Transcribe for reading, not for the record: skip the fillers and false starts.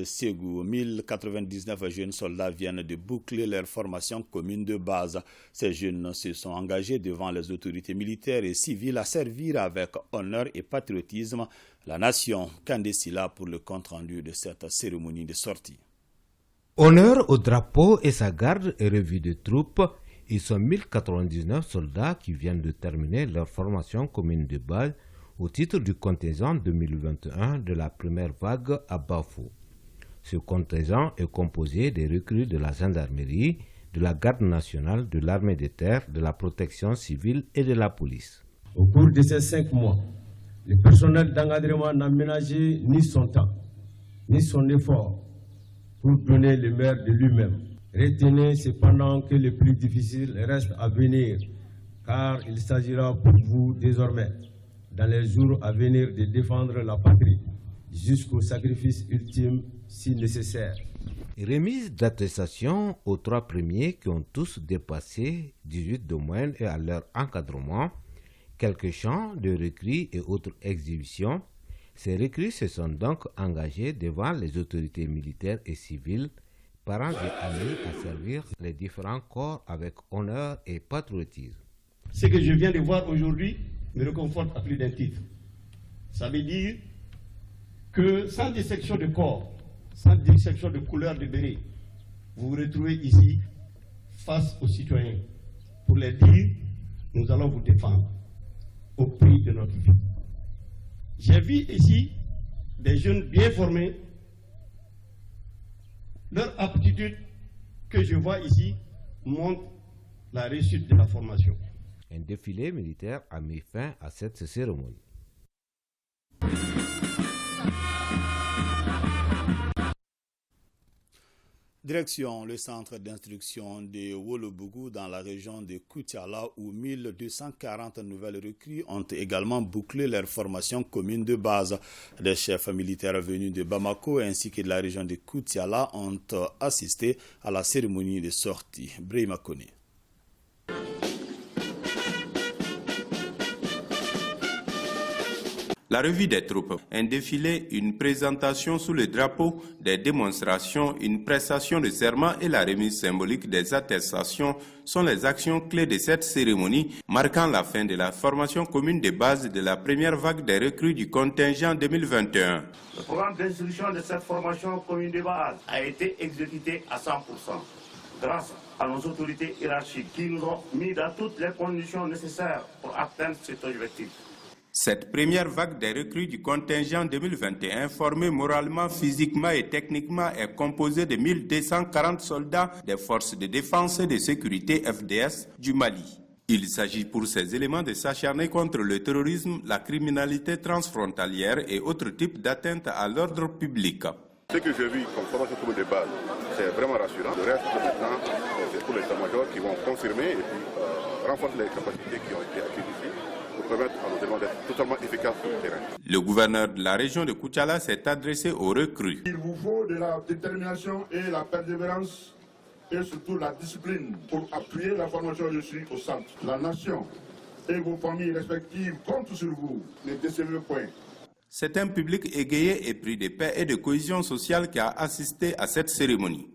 de Ségou. 1099 jeunes soldats viennent de boucler leur formation commune de base. Ces jeunes se sont engagés devant les autorités militaires et civiles à servir avec honneur et patriotisme la nation. Kandé Sila pour le compte-rendu de cette cérémonie de sortie. Honneur au drapeau et sa garde et revue de troupes, ils sont 1099 soldats qui viennent de terminer leur formation commune de base au titre du contingent 2021 de la première vague à Bafou. Ce contingent est composé des recrues de la gendarmerie, de la garde nationale, de l'armée de terre, de la protection civile et de la police. Au cours de ces 5 mois, le personnel d'encadrement n'a ménagé ni son temps, ni son effort pour donner le meilleur de lui-même. Retenez cependant que le plus difficile reste à venir, car il s'agira pour vous désormais, dans les jours à venir, de défendre la patrie jusqu'au sacrifice ultime si nécessaire. Remise d'attestation aux 3 premiers qui ont tous dépassé 18 de moyenne et à leur encadrement, quelques chants de recrues et autres exhibitions. Ces recrues se sont donc engagés devant les autorités militaires et civiles, parents et amis à servir les différents corps avec honneur et patriotisme. Ce que je viens de voir aujourd'hui me réconforte à plus d'un titre. Ça veut dire que sans dissection de corps, sans dissection de couleur de béret, vous vous retrouvez ici face aux citoyens pour leur dire « nous allons vous défendre au prix de notre vie ». J'ai vu ici des jeunes bien formés. Leur aptitude que je vois ici montre la réussite de la formation. Un défilé militaire a mis fin à cette cérémonie. Direction le centre d'instruction de Wolobougou dans la région de Koutiala où 1240 nouvelles recrues ont également bouclé leur formation commune de base. Des chefs militaires venus de Bamako ainsi que de la région de Koutiala ont assisté à la cérémonie de sortie. Brahima Kone. La revue des troupes, un défilé, une présentation sous le drapeau, des démonstrations, une prestation de serment et la remise symbolique des attestations sont les actions clés de cette cérémonie, marquant la fin de la formation commune de base de la première vague des recrues du contingent 2021. Le programme d'instruction de cette formation commune de base a été exécuté à 100% grâce à nos autorités hiérarchiques qui nous ont mis dans toutes les conditions nécessaires pour atteindre cet objectif. Cette première vague des recrues du contingent 2021, formée moralement, physiquement et techniquement, est composée de 1240 soldats des forces de défense et de sécurité FDS du Mali. Il s'agit pour ces éléments de s'acharner contre le terrorisme, la criminalité transfrontalière et autres types d'atteintes à l'ordre public. Ce que j'ai vu comme formation commune de base, c'est vraiment rassurant. Le reste, maintenant, c'est pour les états-majors qui vont confirmer et puis renforcer les capacités qui ont été acquises ici, pour permettre à nos éléments d'être totalement efficaces sur le terrain. Le gouverneur de la région de Koutiala s'est adressé aux recrues. Il vous faut de la détermination et la persévérance et surtout la discipline pour appuyer la formation reçue au centre. La nation et vos familles respectives comptent sur vous. Ne décevez point. C'est un public égayé et pris de paix et de cohésion sociale qui a assisté à cette cérémonie.